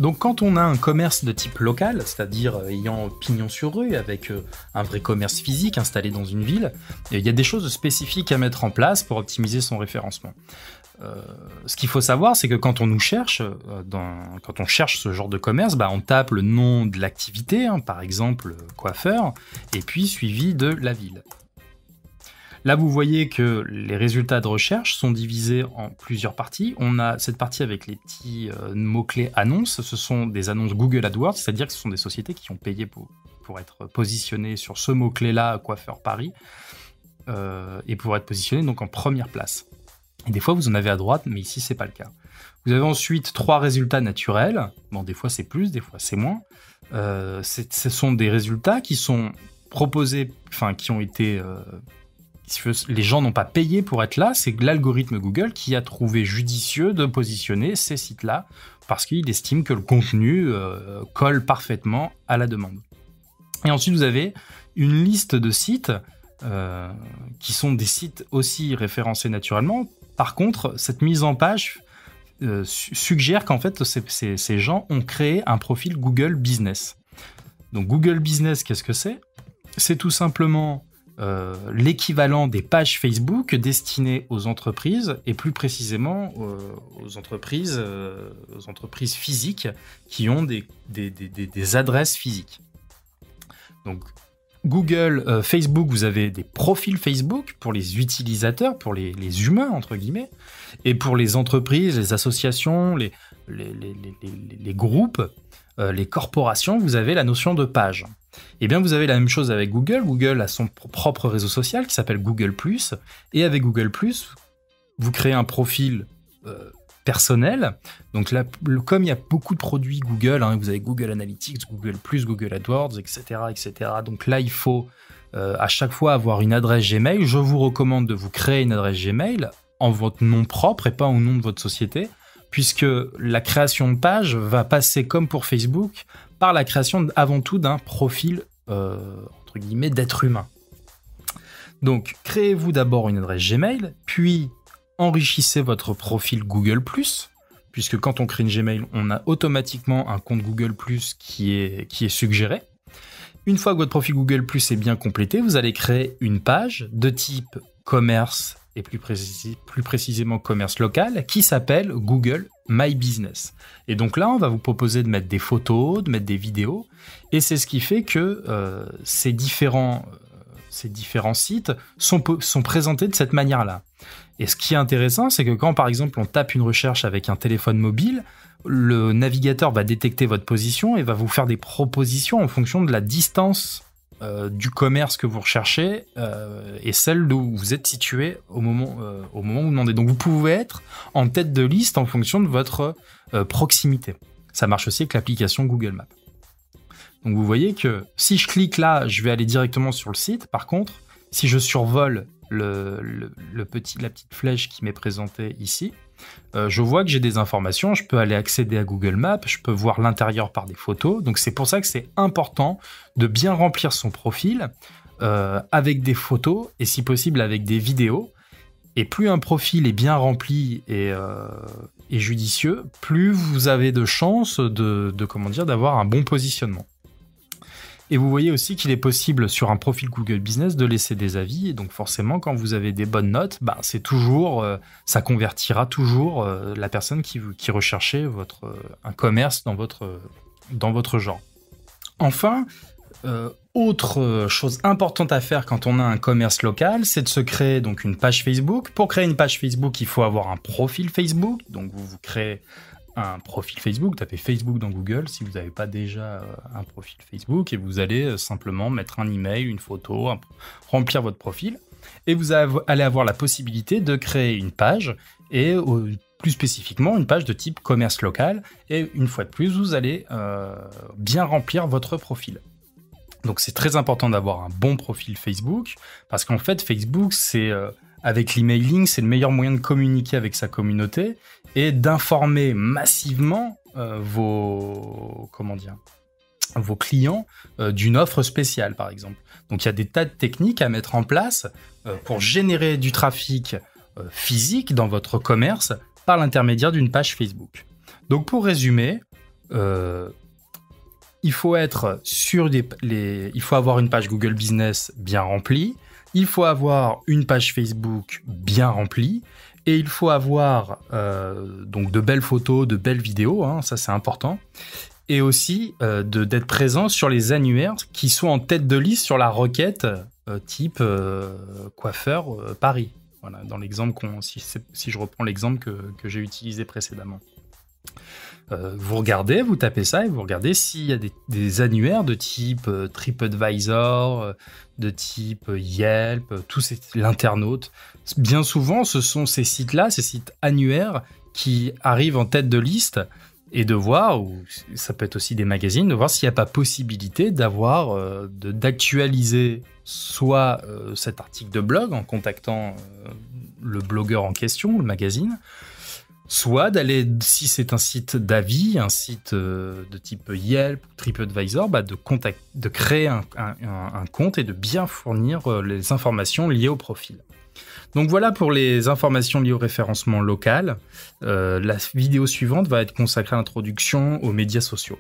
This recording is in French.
Donc quand on a un commerce de type local, c'est-à-dire ayant pignon sur rue, avec un vrai commerce physique installé dans une ville, il y a des choses spécifiques à mettre en place pour optimiser son référencement. Ce qu'il faut savoir, c'est que quand on nous cherche, quand on cherche ce genre de commerce, on tape le nom de l'activité, par exemple coiffeur, et puis suivi de la ville. Là, vous voyez que les résultats de recherche sont divisés en plusieurs parties. On a cette partie avec les petits mots-clés annonces. Ce sont des annonces Google AdWords, c'est-à-dire que ce sont des sociétés qui ont payé pour être positionnées sur ce mot-clé-là, coiffeur Paris, et pour être positionnées donc en première place. Et des fois, vous en avez à droite, mais ici, c'est pas le cas. Vous avez ensuite 3 résultats naturels. Bon, des fois, c'est plus, des fois, c'est moins. Ce sont des résultats qui sont proposés, qui ont été... les gens n'ont pas payé pour être là, c'est l'algorithme Google qui a trouvé judicieux de positionner ces sites-là parce qu'il estime que le contenu colle parfaitement à la demande. Et ensuite, vous avez une liste de sites qui sont des sites aussi référencés naturellement. Par contre, cette mise en page suggère qu'en fait, ces gens ont créé un profil Google Business. Donc Google Business, qu'est-ce que c'est ? C'est tout simplement l'équivalent des pages Facebook destinées aux entreprises et plus précisément aux entreprises physiques qui ont des adresses physiques. Donc Google, Facebook, vous avez des profils Facebook pour les utilisateurs, pour les humains entre guillemets, et pour les entreprises, les associations, les groupes, les corporations, vous avez la notion de page. Eh bien, vous avez la même chose avec Google. Google a son propre réseau social qui s'appelle Google+. Et avec Google+, vous créez un profil personnel. Donc là, comme il y a beaucoup de produits Google, vous avez Google Analytics, Google+, Google AdWords, etc., etc. Donc là, il faut à chaque fois avoir une adresse Gmail. Je vous recommande de vous créer une adresse Gmail en votre nom propre et pas au nom de votre société, puisque la création de page va passer, comme pour Facebook, par la création avant tout d'un profil, entre guillemets, d'être humain. Donc, créez-vous d'abord une adresse Gmail, puis enrichissez votre profil Google+, puisque quand on crée une Gmail, on a automatiquement un compte Google+, qui est suggéré. Une fois que votre profil Google+ est bien complété, vous allez créer une page de type commerce, et plus précisément commerce local, qui s'appelle Google My Business. Et donc là, on va vous proposer de mettre des photos, de mettre des vidéos, et c'est ce qui fait que ces différents sites sont présentés de cette manière-là. Et ce qui est intéressant, c'est que quand, par exemple, on tape une recherche avec un téléphone mobile, le navigateur va détecter votre position et va vous faire des propositions en fonction de la distance du commerce que vous recherchez et celle d'où vous êtes situé au moment où vous demandez. Donc vous pouvez être en tête de liste en fonction de votre proximité. Ça marche aussi avec l'application Google Maps. Donc vous voyez que si je clique là, je vais aller directement sur le site. Par contre, si je survole la petite flèche qui m'est présentée ici, je vois que j'ai des informations, je peux aller accéder à Google Maps, je peux voir l'intérieur par des photos. Donc c'est pour ça que c'est important de bien remplir son profil avec des photos et si possible avec des vidéos. Et plus un profil est bien rempli et judicieux, plus vous avez de chances d'avoir un bon positionnement. Et vous voyez aussi qu'il est possible sur un profil Google Business de laisser des avis. Et donc forcément, quand vous avez des bonnes notes, c'est toujours, ça convertira toujours la personne qui recherchait un commerce dans votre genre. Enfin, autre chose importante à faire quand on a un commerce local, c'est de se créer donc une page Facebook. Pour créer une page Facebook, il faut avoir un profil Facebook. Donc vous créez un profil Facebook, tapez Facebook dans Google si vous n'avez pas déjà un profil Facebook et vous allez simplement mettre un email, une photo, remplir votre profil et vous allez avoir la possibilité de créer une page et plus spécifiquement une page de type commerce local et une fois de plus vous allez bien remplir votre profil. Donc c'est très important d'avoir un bon profil Facebook parce qu'en fait Facebook c'est avec l'emailing, c'est le meilleur moyen de communiquer avec sa communauté et d'informer massivement vos clients d'une offre spéciale, par exemple. Donc, il y a des tas de techniques à mettre en place pour générer du trafic physique dans votre commerce par l'intermédiaire d'une page Facebook. Donc, pour résumer, il faut être sur il faut avoir une page Google Business bien remplie, il faut avoir une page Facebook bien remplie, et il faut avoir donc de belles photos, de belles vidéos, hein, ça c'est important, et aussi d'être présent sur les annuaires qui sont en tête de liste sur la requête type coiffeur Paris. Voilà, dans l'exemple si je reprends l'exemple que j'ai utilisé précédemment. Vous regardez, vous tapez ça et vous regardez s'il y a des annuaires de type TripAdvisor, de type Yelp, l'internaute. Bien souvent, ce sont ces sites-là, ces sites annuaires qui arrivent en tête de liste et de voir, ou ça peut être aussi des magazines, de voir s'il n'y a pas possibilité d'actualiser soit cet article de blog en contactant le blogueur en question, le magazine, soit d'aller, si c'est un site d'avis, un site de type Yelp, TripAdvisor, de créer un compte et de bien fournir les informations liées au profil. Donc voilà pour les informations liées au référencement local. La vidéo suivante va être consacrée à l'introduction aux médias sociaux.